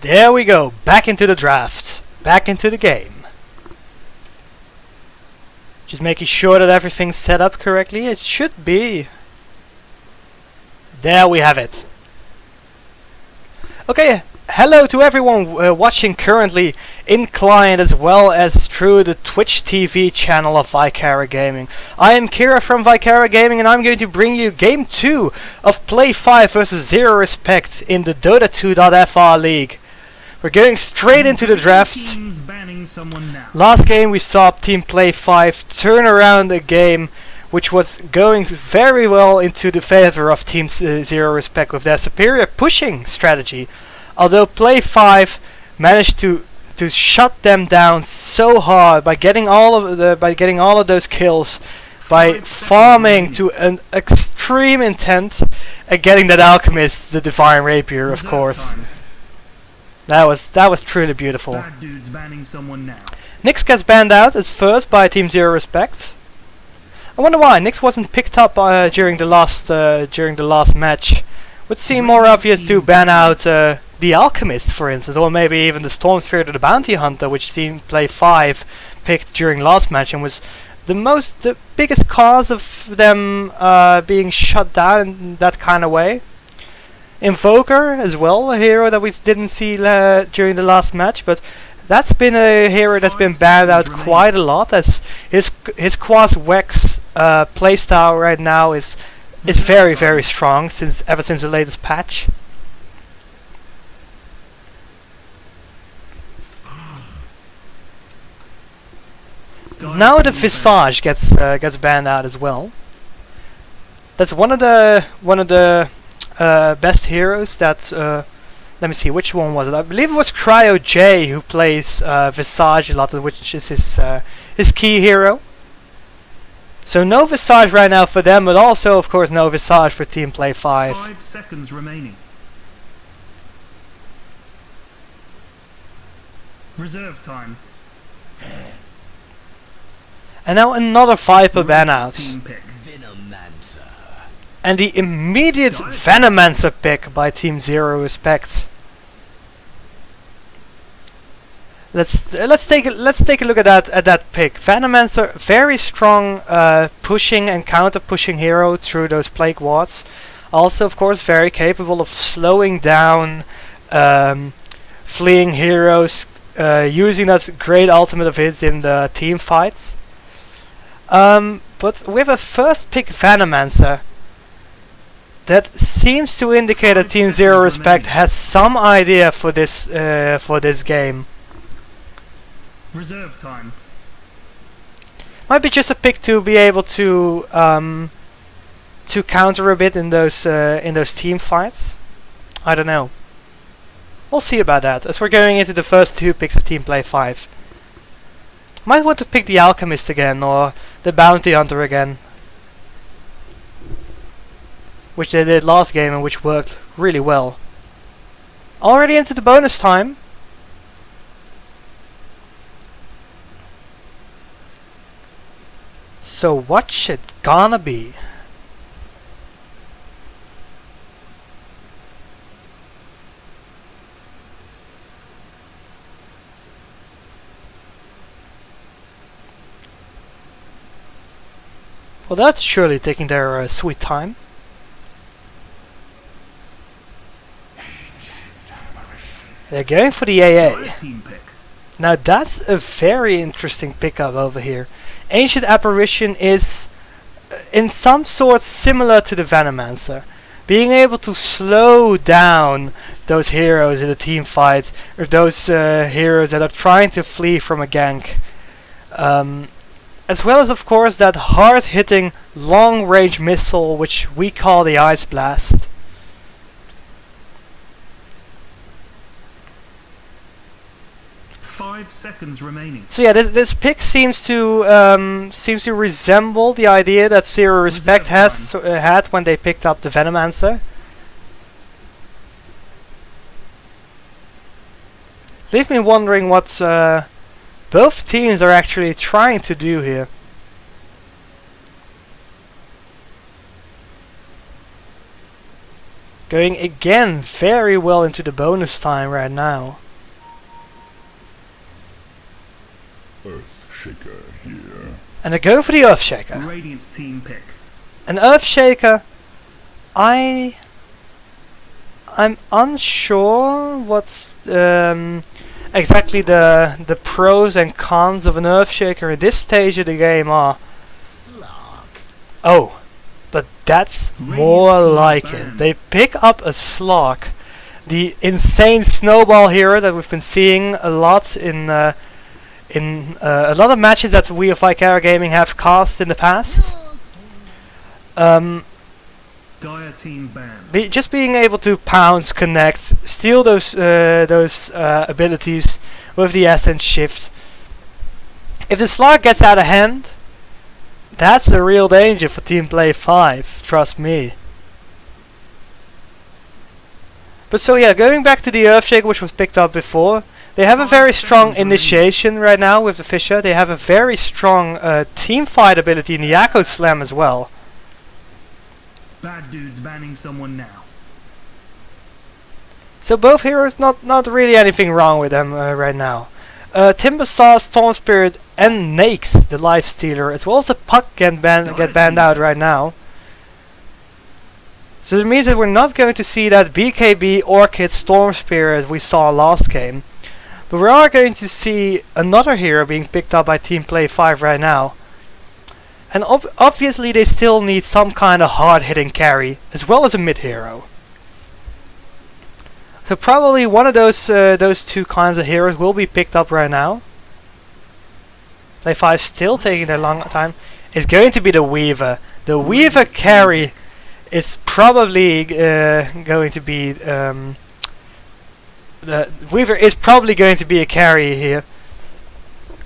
There we go, back into the draft, back into the game. Just making sure that everything's set up correctly. It should be. There we have it. Okay, hello to everyone watching currently in client as well as through the Twitch TV channel of VicaraGaming. I am Kira from VicaraGaming and I'm going to bring you Game 2 of Play5 versus 0RESPECT in the DotA2.fr League. We're going straight into the draft. Last game we saw Team Play5 turn around a game which was going very well into the favor of Team 0RESPECT with their superior pushing strategy. Although Play5 managed to shut them down so hard by getting all of those kills, by farming to an extreme intent, and getting that alchemist, the divine rapier, of course. That was truly beautiful. Nyx gets banned out as first by Team 0RESPECT. I wonder why Nyx wasn't picked up during the last match. Would seem more obvious to ban out the alchemist, for instance, or maybe even the storm spirit or the bounty hunter, which Team Play5 picked during last match and was the biggest cause of them being shut down in that kind of way. Invoker as well, a hero that we didn't see during the last match, but that's been a hero that's been banned out quite a lot, as his Quas Wex playstyle right now is very, very strong ever since the latest patch. Now the Visage gets banned out as well. That's one of the best heroes that. Let me see, which one was it? I believe it was Cryo J who plays Visage a lot, which is his key hero. So no Visage right now for them, but also of course no Visage for Team Play5. 5 seconds remaining. Reserve time. And now another Viper ban out. And the immediate Venomancer pick by Team 0RESPECT. Let's take a look at that pick. Venomancer, very strong pushing and counter pushing hero through those plague wards. Also, of course, very capable of slowing down fleeing heroes, using that great ultimate of his in the team fights. But with a first pick Venomancer, that seems to indicate that Team 0RESPECT has some idea for this game. Reserve time. Might be just a pick to be able to counter a bit in those team fights. I don't know. We'll see about that as we're going into the first two picks of Team Play5. Might want to pick the alchemist again or the bounty hunter again, which they did last game and which worked really well. Already into the bonus time. So what's it gonna be? Well, that's surely taking their sweet time. They're going for the AA. Now that's a very interesting pickup over here. Ancient Apparition is in some sort similar to the Venomancer. Being able to slow down those heroes in the team fight, or those heroes that are trying to flee from a gank. As well as, of course, that hard-hitting long-range missile which we call the Ice Blast. Five seconds remaining. So yeah, this pick seems to resemble the idea that 0RESPECT had when they picked up the Venomancer. Leave me wondering what both teams are actually trying to do here. Going again very well into the bonus time right now. Earthshaker here. And they're going for the Earthshaker. Radiant team pick. An Earthshaker, I'm unsure what's exactly the pros and cons of an Earthshaker at this stage of the game are. Oh, but that's more like it. They pick up a Slog, the insane snowball hero that we've been seeing a lot in a lot of matches that we of VicaraGaming have cast in the past. Dire team ban. Just being able to pounce, connect, steal those abilities with the Ascent Shift. If the Slug gets out of hand, that's the real danger for Team Play5, trust me. But so yeah, going back to the Earthshaker, which was picked up before, they have a very strong initiation right now with the Fisher. They have a very strong team fight ability in the Yakko Slam as well. Bad dudes banning someone now. So both heroes, not really anything wrong with them right now. Timbersaw, Storm Spirit and Nakes, the Life Stealer, as well as the Puck get banned out right now. So that means that we're not going to see that BKB, Orchid, Storm Spirit we saw last game. But we are going to see another hero being picked up by Team Play5 right now. And obviously they still need some kind of hard-hitting carry, as well as a mid-hero. So probably one of those two kinds of heroes will be picked up right now. Play5 still taking their long time. It's going to be the Weaver. The Weaver carry is probably going to be... the Weaver is probably going to be a carry here.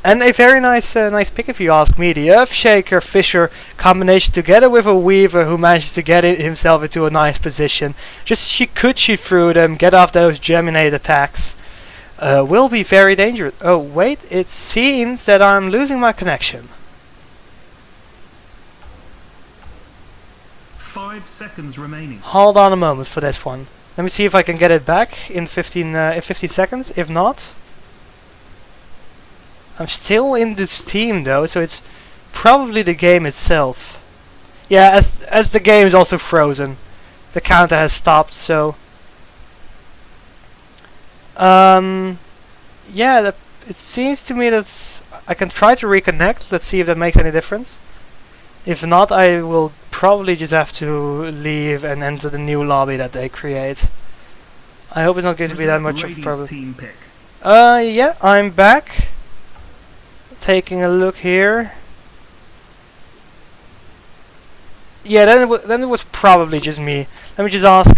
And a very nice pick if you ask me. The Earthshaker Fisher combination together with a Weaver who managed to get himself into a nice position. Just shoot through them, get off those Geminate attacks. Will be very dangerous. Oh wait, it seems that I'm losing my connection. 5 seconds remaining. Hold on a moment for this one. Let me see if I can get it back in 15 seconds. If not... I'm still in this team though, so it's probably the game itself. Yeah, as the game is also frozen. The counter has stopped, so... yeah, it seems to me that I can try to reconnect. Let's see if that makes any difference. If not, I will probably just have to leave and enter the new lobby that they create. I hope it's not going to be that much of a problem. Yeah, I'm back. Taking a look here. Yeah, then it was probably just me. Let me just ask.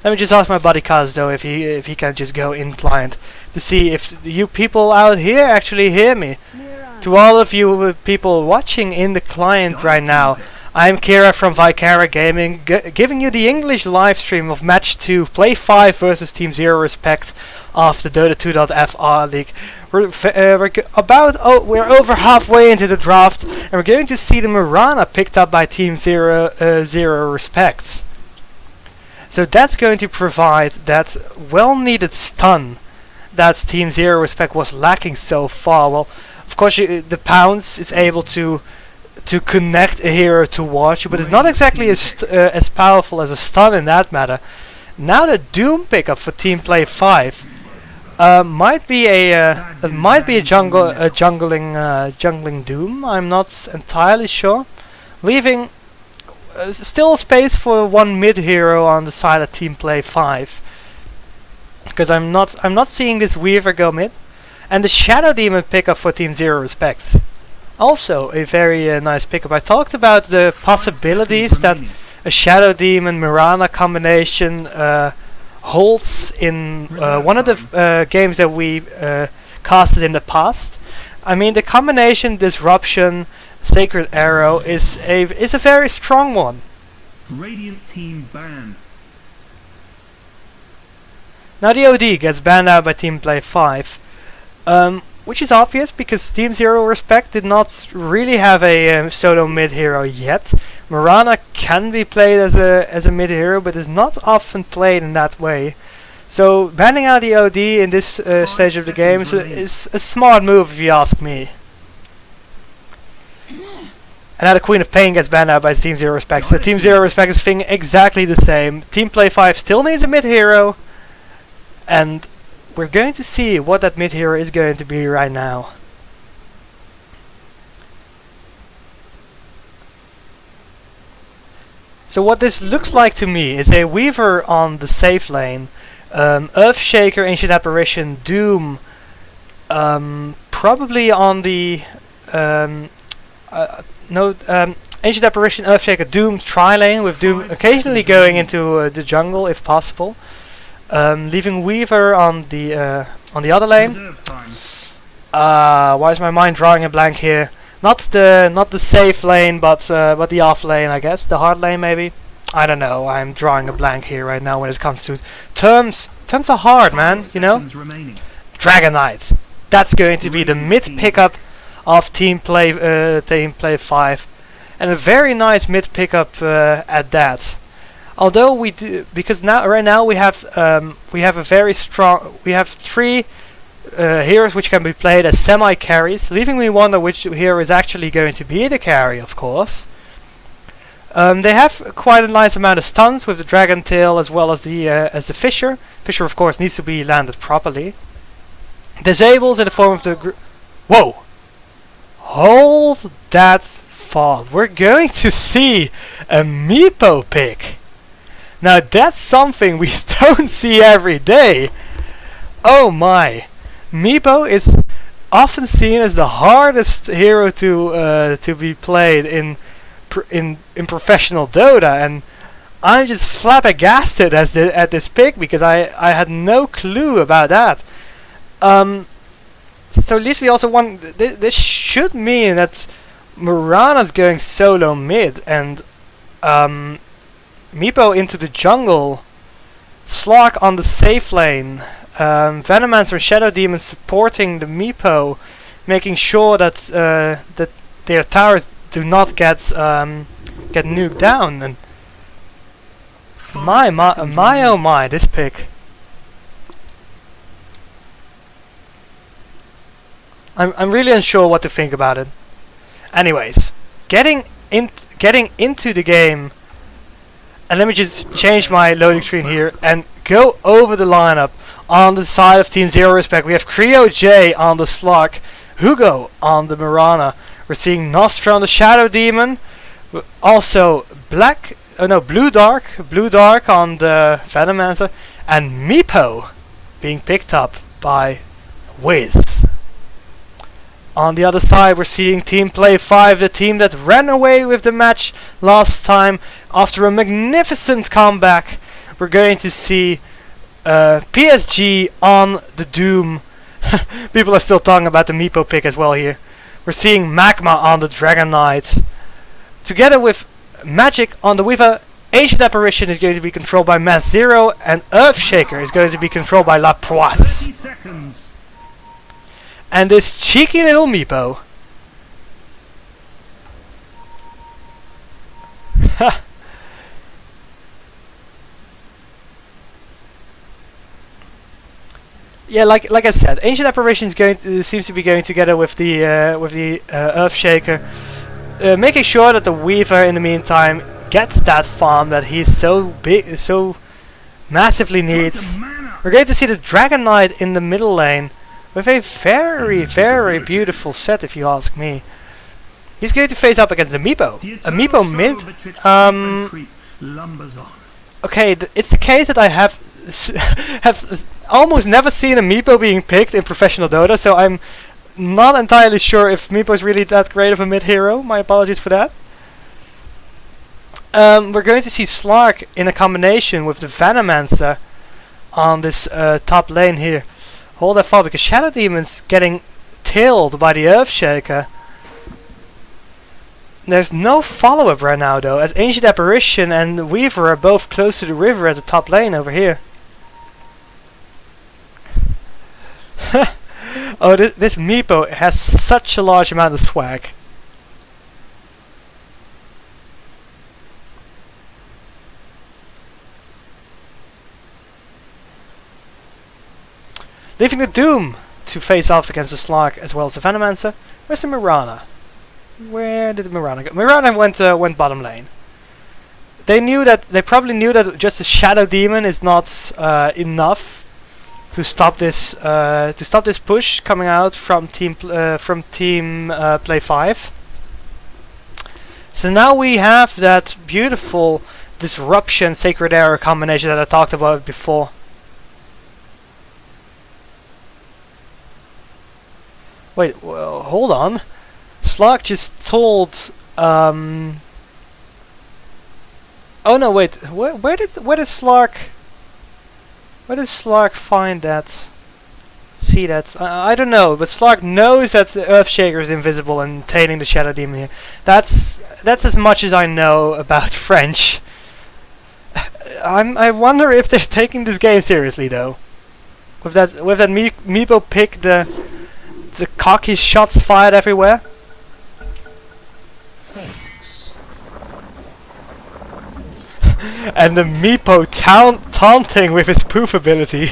Let me just ask my buddy Kaz though if he can just go in client to see if you people out here actually hear me. To all of you people watching in the client right now, I'm Kira from VicaraGaming, giving you the English live stream of Match 2, Play5 versus Team 0RESPECT of the DotA2.fr League. We're over halfway into the draft, and we're going to see the Mirana picked up by Team 0RESPECT. So that's going to provide that well-needed stun that Team 0RESPECT was lacking so far. Well, of course, the Pounce is able to connect a hero to watch, but it's not exactly as powerful as a stun in that matter. Now the Doom pickup for Team Play5 might be a jungling Doom. I'm not entirely sure, leaving still space for one mid hero on the side of Team Play5, because I'm not seeing this Weaver go mid, and the Shadow Demon pickup for Team 0RESPECT. Also a very nice pickup. I talked about the possibilities that a Shadow Demon Mirana combination holds in one of the games that we casted in the past. I mean, the combination Disruption, Sacred Arrow is a very strong one. Radiant team banned. Now the OD gets banned out by Team Play5. which is obvious because Team 0RESPECT did not really have a solo mid hero yet. Mirana can be played as a mid hero, but is not often played in that way. So banning out the OD in this stage of the game is a smart move, if you ask me. And now the Queen of Pain gets banned out by Team 0RESPECT. So Team 0RESPECT is thinking exactly the same. Team Play5 still needs a mid hero, and we're going to see what that mid hero is going to be right now. So what this looks like to me is a Weaver on the safe lane, Earthshaker, Ancient Apparition, Doom, probably on the Ancient Apparition, Earthshaker, Doom tri-lane, with Doom occasionally going into the jungle if possible, leaving Weaver on the other lane. Why is my mind drawing a blank here? Not the safe lane, but the off lane, I guess. The hard lane, maybe. I don't know. I'm drawing a blank here right now when it comes to terms. Terms are hard, man. You know. Dragon Knight. That's going to be the mid pickup of Team Play5, and a very nice mid pickup at that. Although we do, because right now we have a very strong. We have 3 heroes which can be played as semi-carries, leaving me wonder which hero is actually going to be the carry, of course. They have quite a nice amount of stuns with the Dragon Tail as well as the Fisher. Fisher, of course, needs to be landed properly. Disables in the form of the whoa! Hold that thought. We're going to see a Meepo pick. Now that's something we don't see every day. Oh my! Meepo is often seen as the hardest hero to be played in professional Dota, and I'm just flabbergasted at this pick because I had no clue about that. So at least we also want this should mean that Mirana's going solo mid and Meepo into the jungle, Slark on the safe lane. Venomancer and Shadow Demon supporting the Meepo, making sure that that their towers do not get nuked down. And my oh my, this pick. I'm really unsure what to think about it. Anyways, getting into the game, and let me just change my loading screen here and go over the lineup. On the side of Team 0RESPECT, we have Creo J on the Slark, Hugo on the Mirana. We're seeing Nostra on the Shadow Demon. Also Blue Dark on the Venomancer, and Meepo being picked up by Wiz. On the other side, we're seeing Team Play5, the team that ran away with the match last time. After a magnificent comeback, we're going to see PSG on the Doom. People are still talking about the Meepo pick as well here. We're seeing Magma on the Dragon Knight. Together with Magic on the Weaver, Ancient Apparition is going to be controlled by Mass0, and Earthshaker is going to be controlled by LaPoisse. And this cheeky little Meepo. Yeah, like I said, Ancient Apparition is seems to be going together with the Earthshaker, making sure that the Weaver in the meantime gets that farm that he so massively needs. We're going to see the Dragon Knight in the middle lane with a very beautiful set, if you ask me. He's going to face up against the Meepo. A Meepo mid. Okay, it's the case that I have almost never seen a Meepo being picked in professional Dota, so I'm not entirely sure if Meepo is really that great of a mid hero. My apologies for that. We're going to see Slark in a combination with the Venomancer on this top lane here. Hold that thought, because Shadow Demon's getting tailed by the Earthshaker. There's no follow-up right now though, as Ancient Apparition and Weaver are both close to the river at the top lane over here. Oh, this Meepo has such a large amount of swag. Leaving the Doom to face off against the Slark as well as the Venomancer. Where's the Mirana? Where did the Mirana go? Mirana went bottom lane. They probably knew that just a Shadow Demon is not enough to stop this push coming out from team Play5. So now we have that beautiful Disruption Sacred Arrow combination that I talked about before. Wait, well, hold on. Slark just told. Oh no, wait. Where did Slark find that? See that? I don't know, but Slark knows that the Earthshaker is invisible and tailing the Shadow Demon here. That's as much as I know about French. I wonder if they're taking this game seriously though. With that Meepo pick, the cocky shots fired everywhere. Thanks. And the Meepo taunting with his poof ability.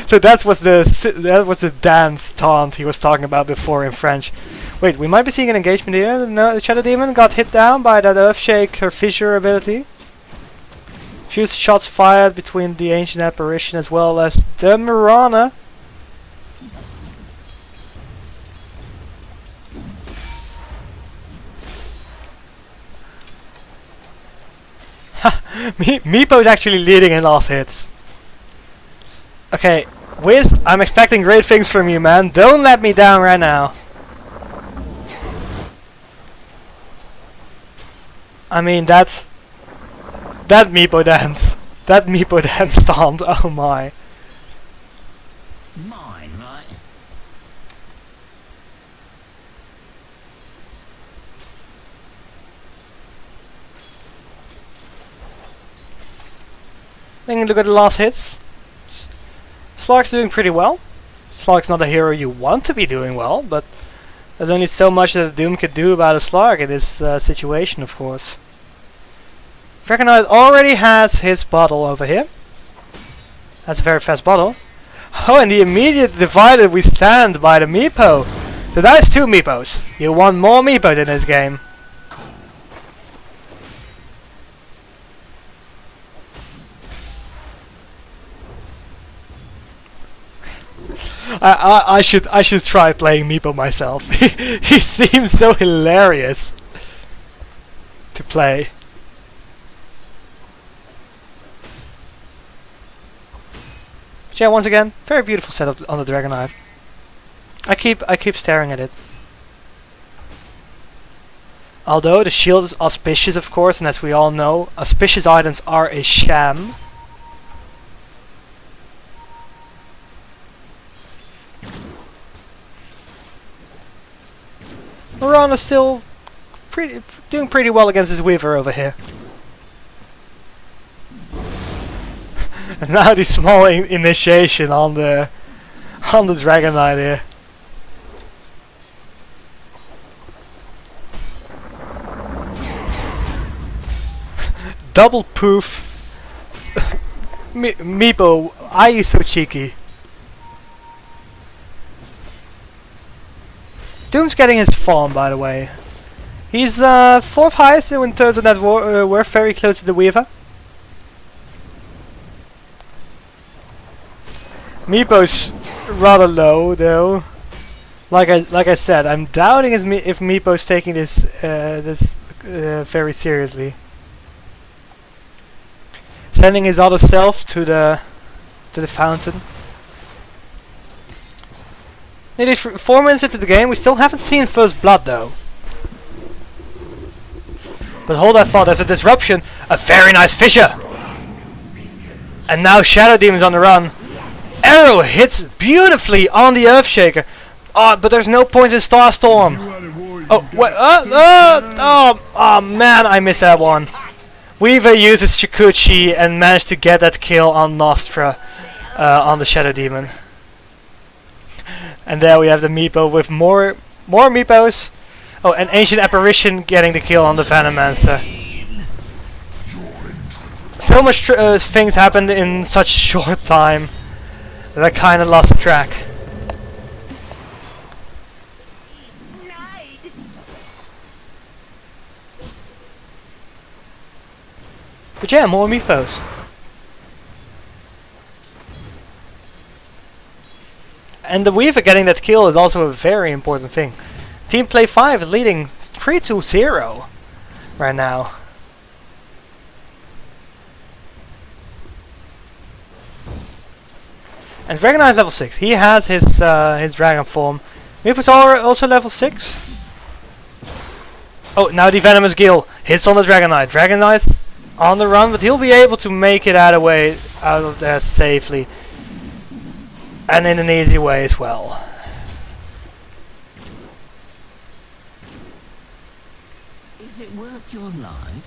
So that was the dance taunt he was talking about before in French. Wait, we might be seeing an engagement here. No, the Shadow Demon got hit down by that Earthshaker fissure ability. Few shots fired between the Ancient Apparition as well as the Mirana. Meepo is actually leading in last hits. Okay, Wiz, I'm expecting great things from you, man. Don't let me down right now. I mean, that Meepo dance. That Meepo dance taunt, oh my. Mine, right? Taking a look at the last hits. Slark's doing pretty well. Slark's not a hero you want to be doing well, but there's only so much that Doom could do about a Slark in this situation, of course. Dragonite already has his bottle over here. That's a very fast bottle. Oh, and the immediate divided we stand by the Meepo. So that's 2 Meepos. You want more Meepos in this game. I should try playing Meepo myself. He seems so hilarious to play. But yeah, once again, very beautiful setup on the Dragonite. I keep staring at it. Although the shield is auspicious, of course, and as we all know, auspicious items are a sham. Mirana's still doing pretty well against his Weaver over here. And now the small initiation on the Dragonite here. Double poof. Meepo, why are you so cheeky? Doom's getting his farm, by the way. He's 4th highest in terms of net worth, very close to the Weaver. Meepo's rather low, though. Like I said, I'm doubting if Meepo's taking this very seriously. Sending his other self to the fountain. Nearly 4 minutes into the game, we still haven't seen first blood though. But hold that thought, there's a disruption, a very nice fissure. And now Shadow Demon's on the run. Arrow hits beautifully on the Earthshaker. Oh, but there's no points in Starstorm. Oh, wait, oh man, I missed that one. Weaver uses Chikuchi and managed to get that kill on Nostra, on the Shadow Demon. And there we have the Meepo with more Meepos. Oh, an Ancient Apparition getting the kill on the Venomancer. So much things happened in such a short time that I kind of lost track. But yeah, more Meepos. And the Weaver getting that kill is also a very important thing. Team Play5 is leading 3-0 right now. And Dragonite level 6. He has his dragon form. Meepo's also level 6. Oh, now the Venomous Gill hits on the Dragonite. Dragonite's on the run, but he'll be able to make it out of there safely. And in an easy way as well. Is it worth your life?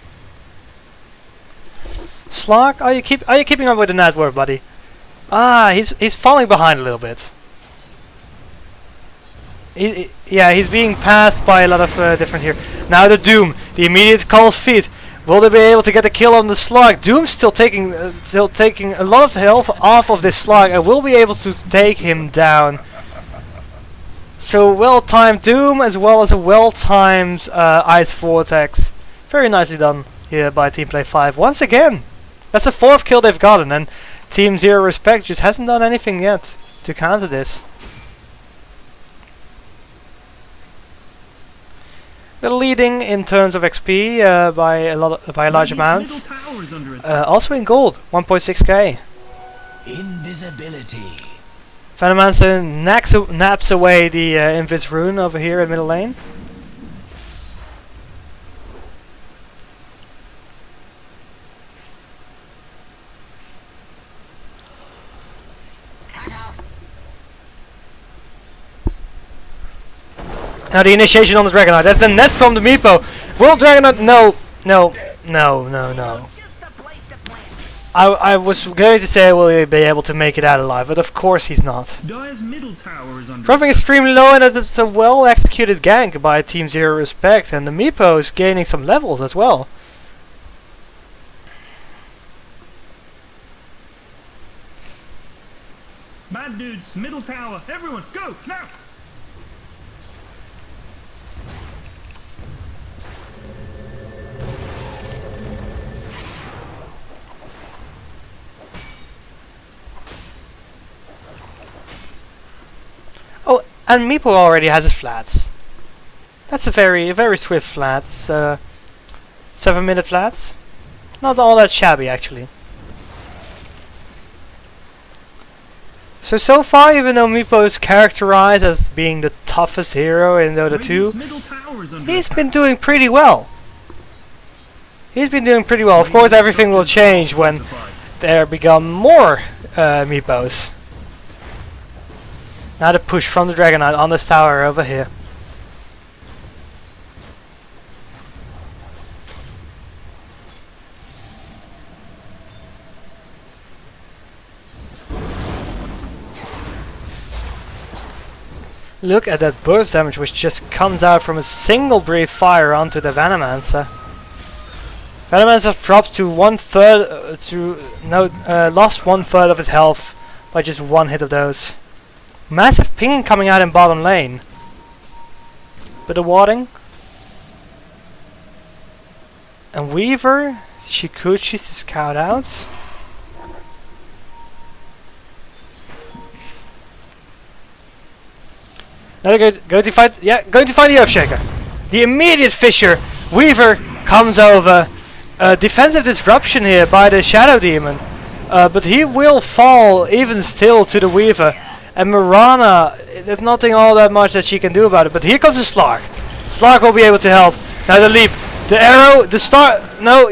Slark, are you keeping up with the network, buddy? Ah, he's falling behind a little bit. Yeah, he's being passed by a lot of different here. Now the Doom, the immediate Cold Feet. Will they be able to get the kill on the Slug? Doom's still taking a lot of health off of this Slug and will be able to take him down. So well-timed Doom as well as a well-timed Ice Vortex. Very nicely done here by Team Play5 once again. That's the 4th kill they've gotten, and Team 0RESPECT just hasn't done anything yet to counter this. They're leading in terms of XP by a large amount. Also in gold, 1.6k. Invisibility. Venomancer naps away the Invis rune over here in middle lane. Now the initiation on the Dragonite. That's the net from the Meepo. Will Dragonite? No. I was going to say will he be able to make it out alive, but of course he's not. Dropping extremely low, and it's a well executed gank by Team 0RESPECT, and the Meepo is gaining some levels as well. Bad dudes, middle tower, everyone, go now! Oh, and Meepo already has his flats. That's a very swift flats. 7-minute flats. Not all that shabby actually. So far, even though Meepo is characterized as being the toughest hero in Dota 2, he's been doing pretty well. Of course, everything will change when there become more Meepos. Now the push from the Dragonite on this tower over here. Look at that burst damage which just comes out from a single brief fire onto the Venomancer. Venomancer drops to lost 1/3 of his health by just one hit of those. Massive pinging coming out in bottom lane. Bit of warding. And Weaver, Shikuchi's to scout out. Now they're going to fight the Earthshaker. The immediate fissure. Weaver comes over. Defensive disruption here by the Shadow Demon. But he will fall even still to the Weaver. And Mirana, there's nothing all that much that she can do about it. But here comes the Slark. Slark will be able to help. Now the leap. The arrow. The star. No.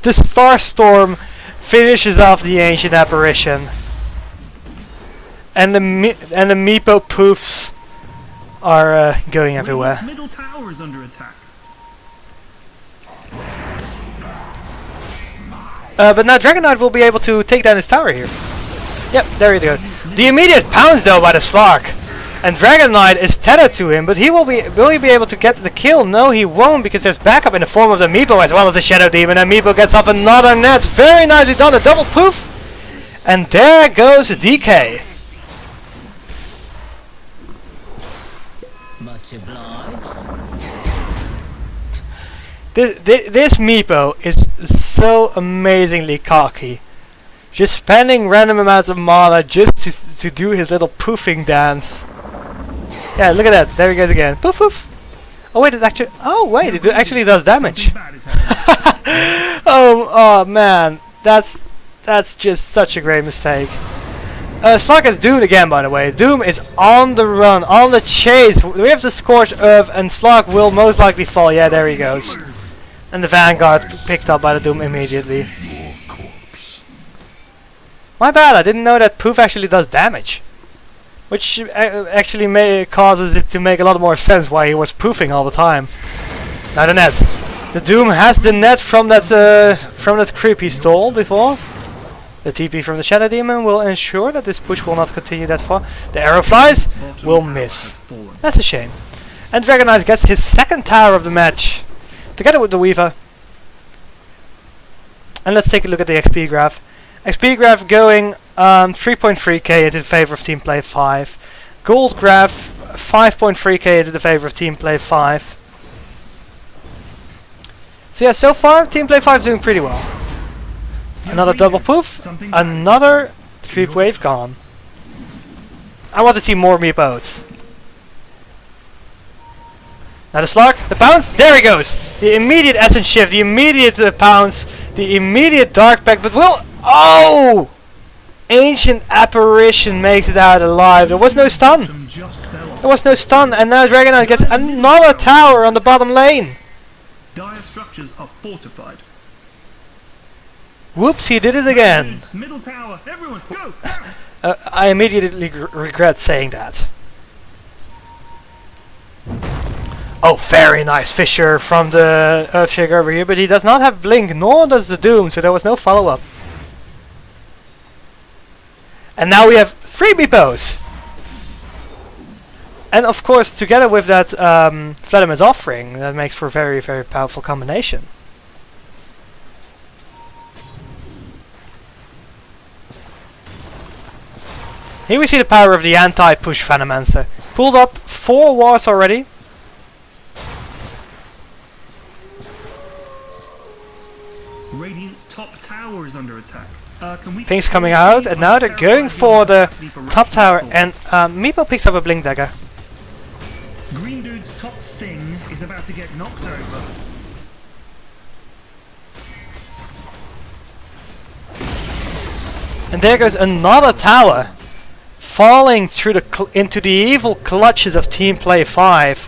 The Star Storm finishes off the Ancient Apparition. And the Meepo poofs are going everywhere. Middle tower is under attack. But now Dragonite will be able to take down his tower here. Yep, there you go. The immediate pounce though by the Slark. And Dragon Knight is tethered to him, but will he be able to get the kill? No, he won't, because there's backup in the form of the Meepo as well as the Shadow Demon, and Meepo gets off another net. Very nicely done, a double poof! And there goes DK. Much obliged. This Meepo is so amazingly cocky. Just spending random amounts of mana just to do his little poofing dance. Yeah, look at that. There he goes again. Poof poof. Oh wait, it actually. Oh wait, it actually does damage. Oh man, that's just such a great mistake. Slug is doomed again, by the way. Doom is on the run, on the chase. We have the Scorched Earth, and Slug will most likely fall. Yeah, there he goes. And the Vanguard picked up by the Doom immediately. My bad, I didn't know that poof actually does damage. Which actually causes it to make a lot more sense why he was poofing all the time. Now the net. The Doom has the net from that creep he stole before. The TP from the Shadow Demon will ensure that this push will not continue that far. The arrow flies will miss. That's a shame. And Dragon Knight gets his second tower of the match, together with the Weaver. And let's take a look at the XP graph. XP graph going 3.3k into the favor of Team Play5. Gold graph 5.3k into the favor of Team Play5. So yeah, so far Team Play5 is doing pretty well. Another double poof, another creep wave gone. I want to see more Meepos. Now the Slug, the bounce, there he goes! The immediate Essence Shift, the immediate pounce, the immediate Dark Pact, but will... Oh! Ancient Apparition makes it out alive. There was no stun. There was no stun, and now Dragon Knight gets another tower on the bottom lane. Dire structures are fortified. Whoops, he did it again. Middle tower, everyone go! I immediately regret saying that. Oh, very nice Fisher from the Earthshaker over here, but he does not have Blink, nor does the Doom, so there was no follow-up. And now we have 3 Meepos! And of course, together with that Fledermaus offering, that makes for a very, very powerful combination. Here we see the power of the anti-push Venomancer. Pulled up 4 wars already. Radiant's top tower is under attack. Things coming out, and now they're going for the top tower, and Meepo picks up a Blink Dagger. Green Dude's top thing is about to get knocked over. And there goes another tower, falling through into the evil clutches of Team Play5.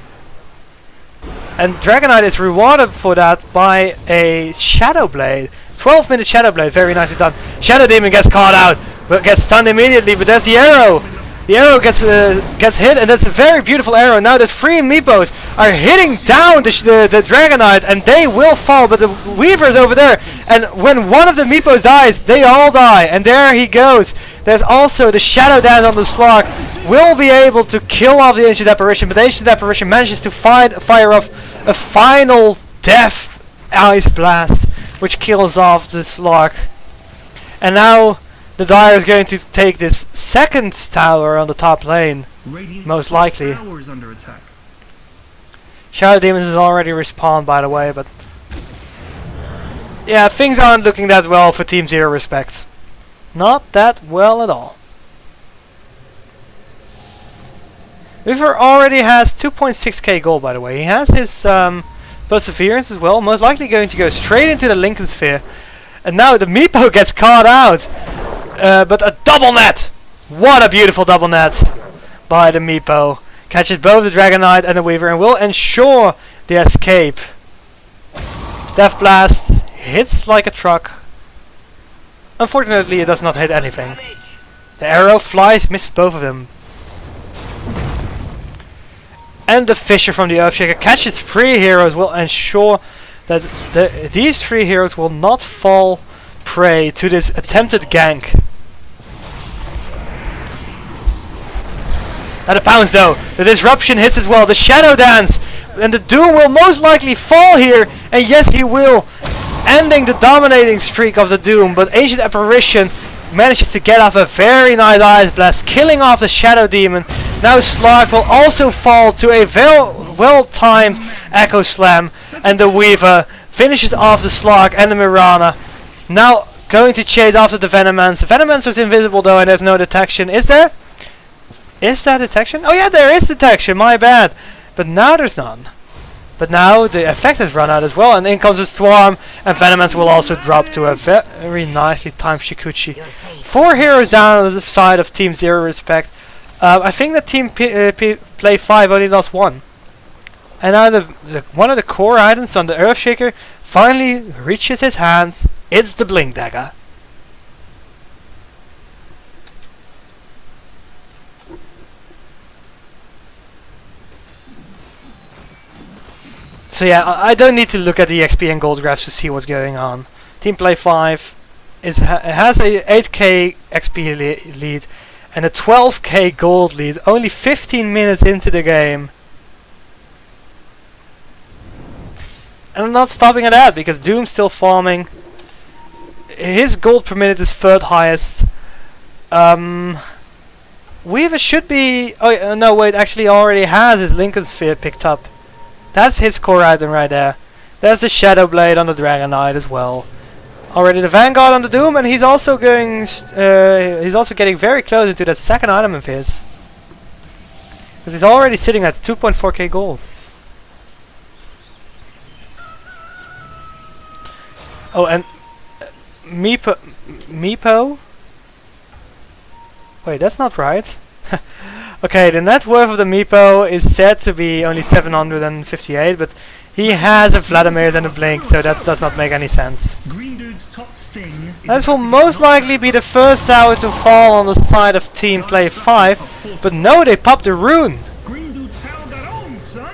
And Dragon Knight is rewarded for that by a Shadow Blade. 12-minute Shadow Blade, very nicely done. Shadow Demon gets caught out, but gets stunned immediately, but there's the arrow. The arrow gets hit, and that's a very beautiful arrow. Now the 3 Meepos are hitting down the Dragon Knight, and they will fall, but the Weaver is over there. And when one of the Meepos dies, they all die, and there he goes. There's also the Shadow Dance on the Slug. Will be able to kill off the Ancient Apparition, but the Ancient Apparition manages to fire off a final Death Ice Blast, which kills off the Slug. And now the Dire is going to take this second tower on the top lane, Radiant's most likely. tower is under attack. Shadow Demons is already respawned, by the way, but yeah, things aren't looking that well for Team 0RESPECT. Not that well at all. Weaver already has 2.6k gold, by the way. He has his Perseverance as well, most likely going to go straight into the Lincoln Sphere. And now the Meepo gets caught out. But a double net! What a beautiful double net by the Meepo. Catches both the Dragon Knight and the Weaver and will ensure the escape. Death Blast hits like a truck. Unfortunately, it does not hit anything. The arrow flies, misses both of them. And the Fisher from the Earthshaker catches 3 heroes, will ensure that these 3 heroes will not fall prey to this attempted gank. Now the pounce though, the disruption hits as well, the shadow dance, and the Doom will most likely fall here, and yes he will, ending the dominating streak of the Doom, but Ancient Apparition manages to get off a very nice Ice Blast, killing off the Shadow Demon. Now Slark will also fall to a well-timed Echo Slam, and the Weaver finishes off the Slark and the Mirana. Now going to chase after the Venomance. The Venomance was invisible though, and there's no detection. Is there? Is there detection? Oh yeah, there is detection, my bad. But now there's none. But now the effect has run out as well, and in comes a Swarm, and Venomance will also drop to a very nicely timed Shikuchi. 4 heroes down on the side of Team 0RESPECT. I think that Team Play5 only lost 1. And now one of the core items on the Earthshaker finally reaches his hands. It's the Blink Dagger. So yeah, I don't need to look at the XP and gold graphs to see what's going on. Team Play5 has a 8k XP lead and a 12k gold lead, only 15 minutes into the game. And I'm not stopping at that, because Doom's still farming. His gold per minute is 3rd highest. Weaver should be... Oh no, wait, actually already has his Lincoln Sphere picked up. That's his core item right there. There's the Shadow Blade on the Dragon Knight as well. Already the Vanguard on the Doom, and he's also going... he's also getting very close into that second item of his. Because he's already sitting at 2.4k gold. Oh, and... Meepo? Wait, that's not right. Okay, the net worth of the Meepo is said to be only 758, but he has a Vladimir's and a Blink, so that does not make any sense. This will most likely be the first tower to fall on the side of Team Play5, but no, they popped the rune!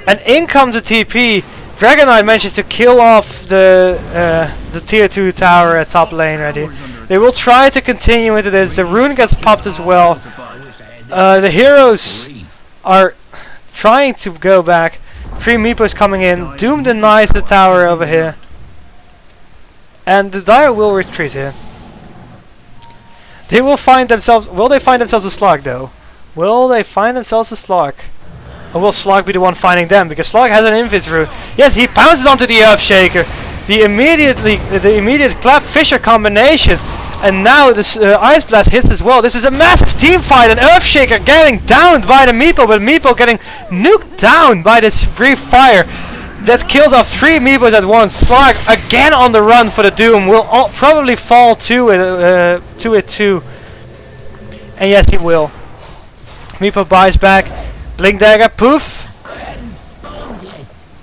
And in comes a TP. Dragon Knight manages to kill off the tier 2 tower at top lane ready. They will try to continue into this. The rune gets popped as well. The heroes are trying to go back. 3 Meepos coming in. Doom denies the tower over here. And the Dire will retreat here. They will find themselves... Will they find themselves a Slark though? Will they find themselves a Slark? Or will Slark be the one finding them? Because Slark has an Invis route. Yes, he pounces onto the Earthshaker. The immediate Clap Fisher combination. And now this Ice Blast hits as well. This is a massive team fight, and Earthshaker getting downed by the Meepo, but Meepo getting nuked down by this brief fire that kills off 3 Meepos at once. Slark again on the run for the Doom, will probably fall to it too. And yes, he will. Meepo buys back. Blink Dagger, poof.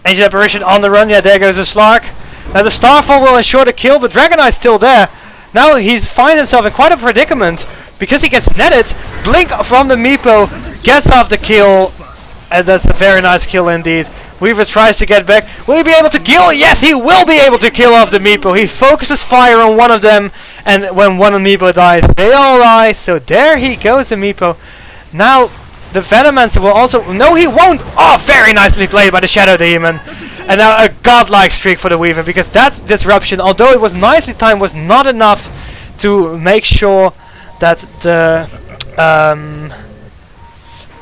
Ancient Apparition on the run. Yeah, there goes the Slark. Now the Starfall will ensure the kill, but Dragon Knight's still there. Now he finds himself in quite a predicament because he gets netted. Blink from the Meepo gets off the kill, and that's a very nice kill indeed. Weaver tries to get back. Will he be able to kill? Yes, he will be able to kill off the Meepo. He focuses fire on one of them, and when one of the Meepo dies, they all die. So there he goes, the Meepo. Now the Venomancer will also... No, he won't! Oh, very nicely played by the Shadow Demon. And now a godlike streak for the Weaver, because that disruption, although it was nicely timed, was not enough to make sure that the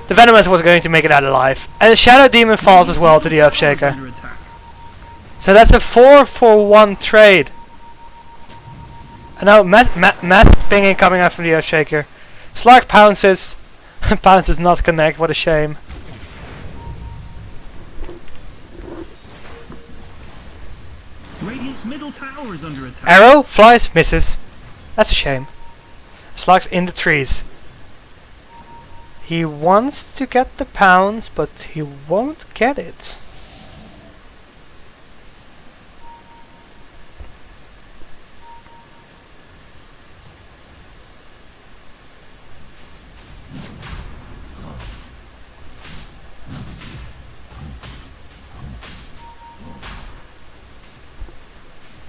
Venomancer was going to make it out alive. And the Shadow Demon falls as well to the Earthshaker. So that's a 4-for-1 trade. And now massive pinging coming out from the Earthshaker. Slark pounces. Pounces not connect, what a shame. Radiant's middle tower is under attack. Arrow flies, misses. That's a shame. Slark's in the trees. He wants to get the pounds, but he won't get it.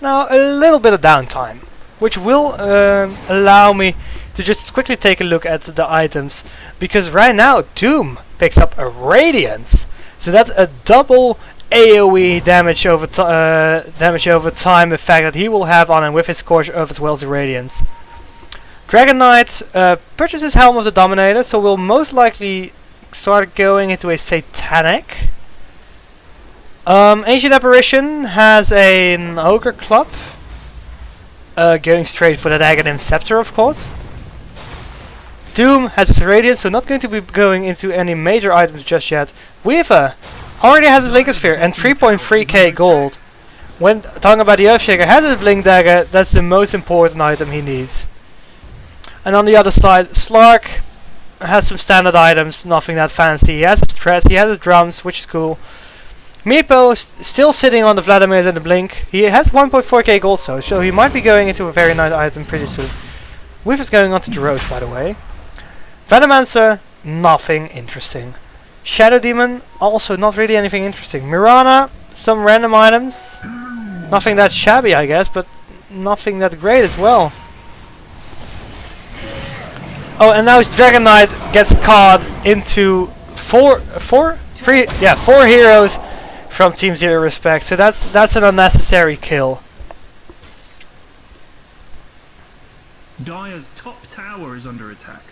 Now a little bit of downtime, which will allow me to just quickly take a look at the items, because right now Doom picks up a Radiance. So that's a double AoE damage over time effect that he will have on him with his Scorch Earth as well as the Radiance. Dragon Knight purchases Helm of the Dominator, so we'll most likely start going into a Satanic. Ancient Apparition has an Ogre Club, going straight for the Aghanim Scepter, of course. Doom has his Radiance, so not going to be going into any major items just yet. Weaver already has his Linkosphere and 3.3k gold. When talking about the Earthshaker, has his Blink Dagger. That's the most important item he needs. And on the other side, Slark has some standard items, nothing that fancy. He has his Stress, he has his Drums, which is cool. Meepo still sitting on the Vladimir and the Blink. He has 1.4k gold, so he might be going into a very nice item pretty soon. Weaver's going on to the Roche, by the way. Venomancer, nothing interesting. Shadow Demon, also not really anything interesting. Mirana, some random items. Nothing that shabby, I guess, but nothing that great as well. Oh, and now Dragon Knight gets caught into four heroes from Team 0RESPECT. So that's an unnecessary kill. Dire's top tower is under attack.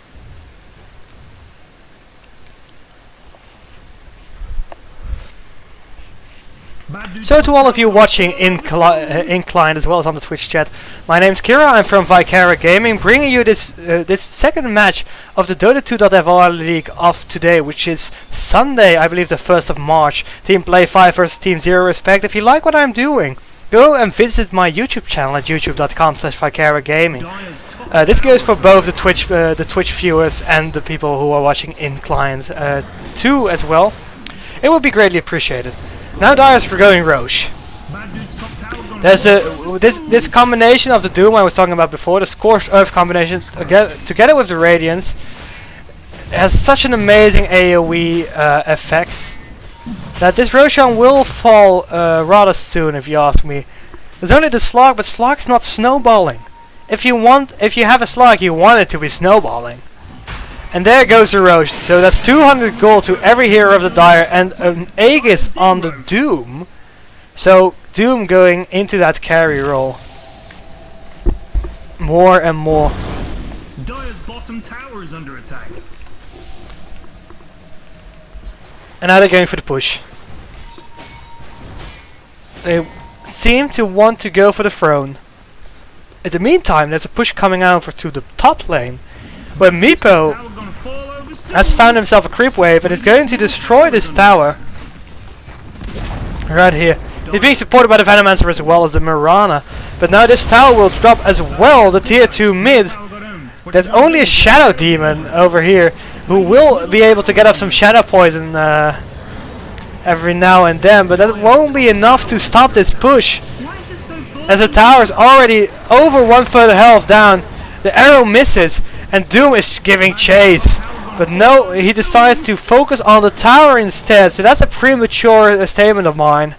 So to all of you watching in client as well as on the Twitch chat, my name's Kira, I'm from VicaraGaming, bringing you this second match of the DotA2.fr League of today, which is Sunday, I believe the 1st of March, Team Play5 versus Team 0RESPECT. If you like what I'm doing, go and visit my YouTube channel at youtube.com/VicaraGaming. This goes for both the Twitch viewers and the people who are watching in client too as well. It would be greatly appreciated. Now Dire's for going Roche. There's this combination of the Doom I was talking about before, the Scorched Earth combination together with the Radiance, has such an amazing AoE effect that this Roshan will fall rather soon, if you ask me. There's only the Slug, but Slug's not snowballing. If you have a Slug, you want it to be snowballing. And there goes the Roche. So that's 200 gold to every hero of the Dire and an Aegis on the Doom. So Doom going into that carry role. More and more. Dire's bottom tower is under attack. And now they're going for the push. They seem to want to go for the throne. In the meantime, there's a push coming out to the top lane, where Meepo has found himself a creep wave and is going to destroy this tower. Right here. He's being supported by the Venomancer as well as the Mirana. But now this tower will drop as well, the tier 2 mid. There's only a Shadow Demon over here who will be able to get off some Shadow Poison every now and then. But that won't be enough to stop this push, as the tower's already over 1/3 health down. The arrow misses and Doom is giving chase. But no, he decides to focus on the tower instead. So that's a premature statement of mine.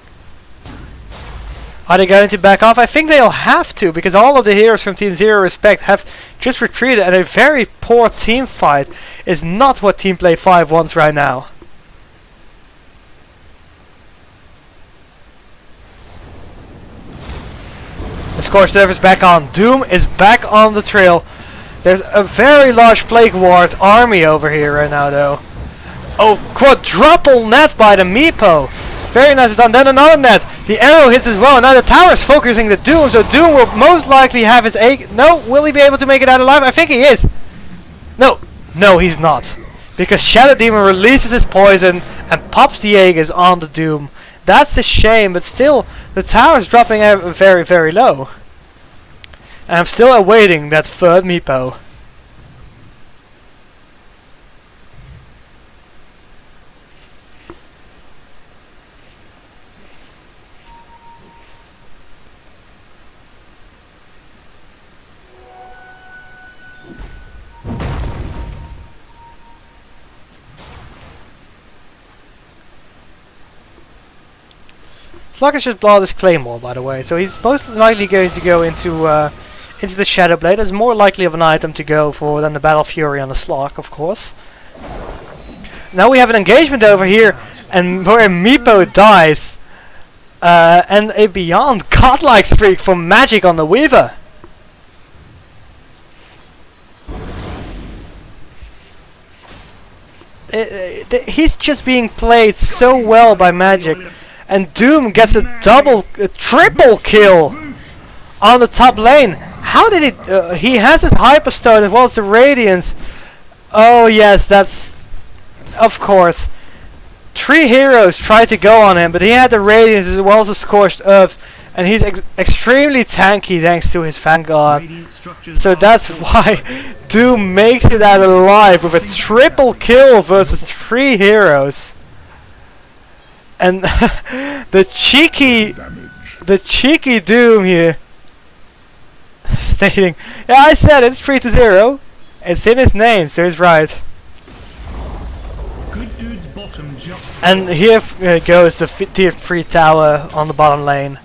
Are they going to back off? I think they'll have to, because all of the heroes from Team 0RESPECT have just retreated, and a very poor team fight is not what Team Play5 wants right now. The Scorched Earth is back on. Doom is back on the trail. There's a very large Plague Ward army over here right now, though. Oh, quadruple net by the Meepo. Very nicely done. Then another net. The arrow hits as well. Now the tower is focusing the Doom, so Doom will most likely have his egg. No, will he be able to make it out alive? I think he is. No, he's not. Because Shadow Demon releases his poison and pops the Aegis on the Doom. That's a shame, but still, the tower is dropping very, very low. And I'm still awaiting that third Meepo. Sluggish just blow this Claymore, by the way, so he's most likely going to go into the Shadow Blade. That's more likely of an item to go for than the Battle Fury on the Slug, of course. now we have an engagement over here, and where Meepo dies, and a beyond godlike streak from Magic on the Weaver. He's just being played so well by Magic, and Doom gets a triple kill on the top lane. How did he? He has his Hyperstone as well as the Radiance. Oh yes, that's of course. 3 heroes tried to go on him, but he had the Radiance as well as the Scorched Earth, and he's extremely tanky thanks to his Vanguard. So that's why Doom makes it out alive with a triple kill versus 3 heroes. And the cheeky Doom here stating, yeah, I said it's 3-0. It's in his name, so he's right. And here goes the tier 3 tower on the bottom lane.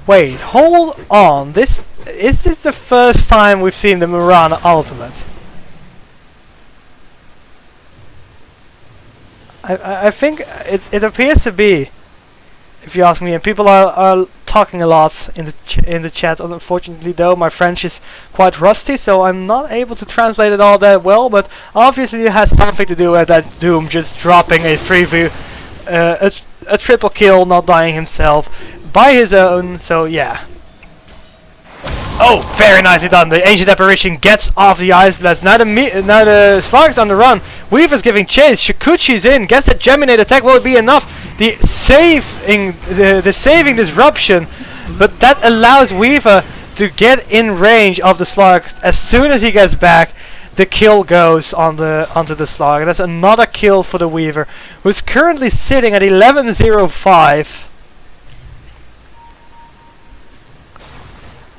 Wait, hold on. Is this the first time we've seen the Mirana ultimate? I think it appears to be, if you ask me, and people are talking a lot in the chat. Unfortunately, though, my French is quite rusty, so I'm not able to translate it all that well. But obviously, it has something to do with that Doom just dropping a 3v, a triple kill, not dying himself by his own. So yeah. Oh, very nicely done. The Ancient Apparition gets off the Ice Blast. Now the Slark's on the run. Weaver's giving chase. Shikuchi's in. Gets the Geminate attack. Will it be enough? The saving disruption, but that allows Weaver to get in range of the Slark. As soon as he gets back, the kill goes onto the Slark. And that's another kill for the Weaver, who's currently sitting at 11-0-5.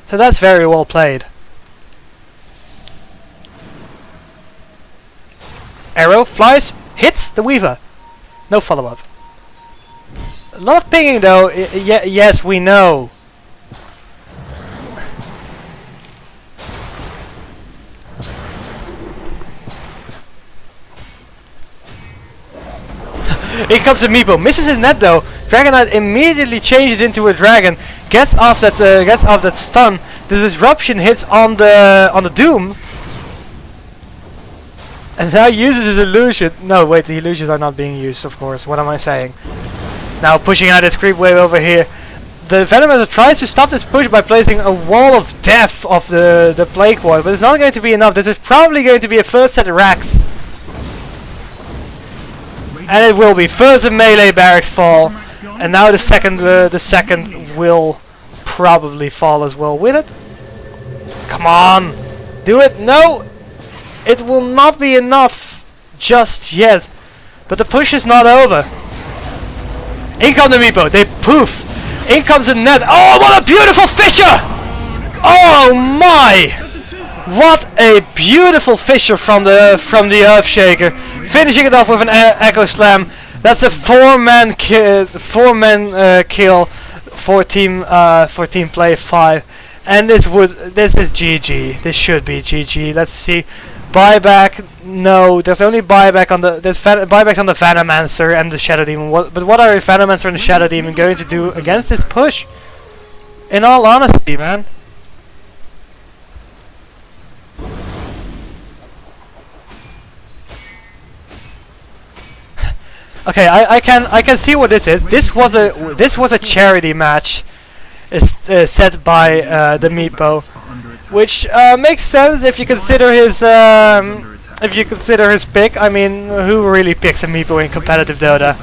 So that's very well played. Arrow flies, hits the Weaver. No follow-up. A lot of pinging though. Yes, we know. Here comes the Meepo. Misses his net though. Dragonite immediately changes into a dragon. Gets off that stun. The disruption hits on the Doom. And now uses his illusion. No, wait, the illusions are not being used, of course. What am I saying? Now pushing out his creep wave over here. The Venomancer tries to stop this push by placing a wall of death of the Plague Void, but it's not going to be enough. This is probably going to be a first set of racks. And it will be. First the melee barracks fall, and now the second will probably fall as well with it. Come on, do it. No, it will not be enough just yet. But the push is not over. In comes the Meepo. They poof. In comes the net. Oh, what a beautiful fissure! Oh my! What a beautiful fissure from the Earthshaker. Finishing it off with an Echo Slam. That's a 4-man kill for team Play5. And this is GG. This should be GG. Let's see. Buyback. No, there's only buyback on the buybacks on the Venomancer and the Shadow Demon. But what are the Venomancer and the Shadow Demon going to do against this push? In all honesty, man. Okay, I can see what this is. This was a charity match, set by the Meepo, which makes sense if you consider his pick. I mean, who really picks a Meepo in competitive Dota?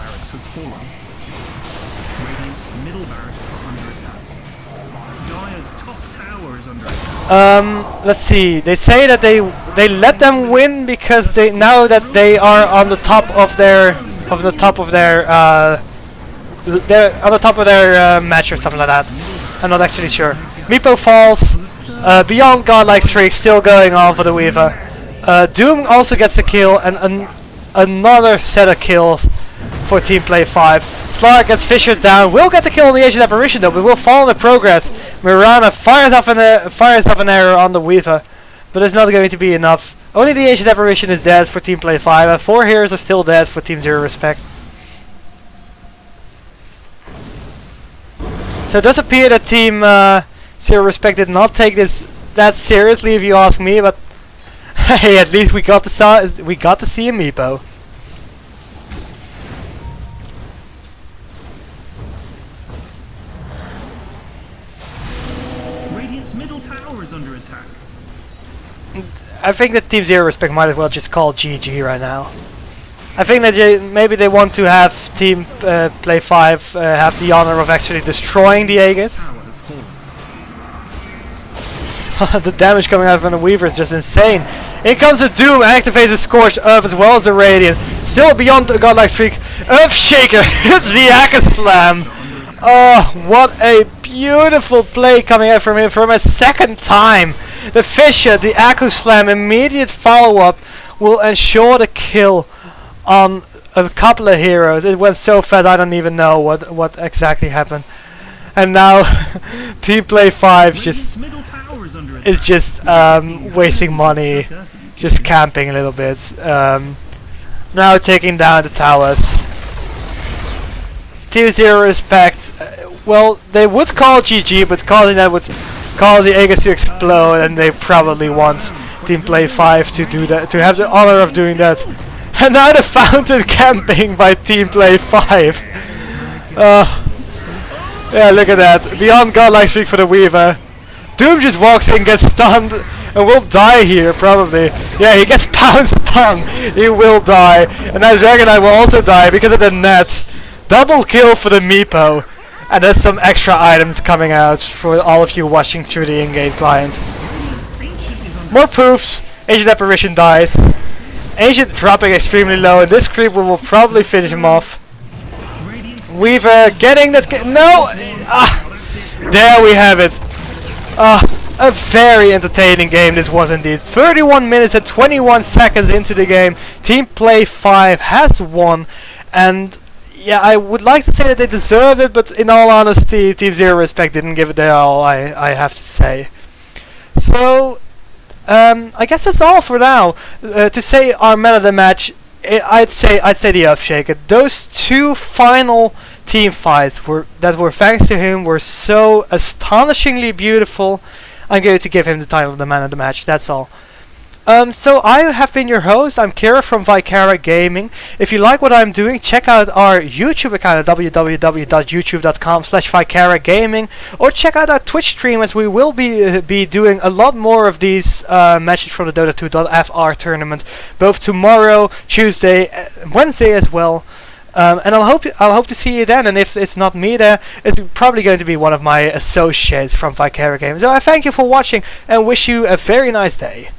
Let's see. They say that they let them win because now that they are on the top of their match or something like that. I'm not actually sure. Meepo falls. Beyond godlike streak still going on for the Weaver. Doom also gets a kill and another set of kills for Team Play5. Slark gets fissured down. Will get the kill on the Ancient Apparition though, but will fall in the progress. Mirana fires off an arrow on the Weaver, but it's not going to be enough. Only the Ancient Apparition is dead for Team Play5, and 4 heroes are still dead for Team 0RESPECT. So it does appear that Team 0RESPECT did not take this that seriously, if you ask me, but hey, at least we got to see a Meepo. Radiant's middle tower is under attack. I think that Team 0RESPECT might as well just call GG right now. I think that maybe they want to have Team Play5 have the honor of actually destroying the Aegis. The damage coming out from the Weaver is just insane. In comes the Doom, activates the Scorched Earth as well as the Radiant. Still beyond the godlike streak. Earthshaker hits the Akka Slam. Oh, what a beautiful play coming out from him for a second time. The Fisher, the Akka Slam, immediate follow-up will ensure the kill on a couple of heroes. It went so fast I don't even know what exactly happened. And now Team Play5 is just wasting money, just camping a little bit. Now taking down the towers. Team 0RESPECT, well, they would call GG, but calling that would cause the Aegis to explode, and they probably want Team Play5 to do that, to have the honor of doing that. And now the fountain camping by Team Play5. Yeah, look at that. Beyond godlike streak for the Weaver. Doom just walks in, gets stunned, and will die here, probably. Yeah, he gets pounced on. He will die. And now Dragonite will also die because of the net. Double kill for the Meepo. And there's some extra items coming out for all of you watching through the in-game client. More proofs. Ancient Apparition dies. Ancient dropping extremely low, and this creep will probably finish him off. Weaver getting that. No! There we have it. A very entertaining game this was indeed. 31 minutes and 21 seconds into the game. Team Play5 has won, and yeah, I would like to say that they deserve it, but in all honesty, Team 0RESPECT didn't give it their all, I have to say. So, I guess that's all for now. To say our man of the match, I'd say the Earthshaker. Those two final team fights that were thanks to him were so astonishingly beautiful. I'm going to give him the title of the man of the match. That's all. So I have been your host. I'm Kira from VicaraGaming. If you like what I'm doing, check out our YouTube account at www.youtube.com/VicaraGaming, or check out our Twitch stream, as we will be doing a lot more of these matches from the DotA2.fr Tournament, both tomorrow, Tuesday, Wednesday as well. And I'll hope to see you then. And if it's not me there, it's probably going to be one of my associates from VicaraGaming. So I thank you for watching and wish you a very nice day.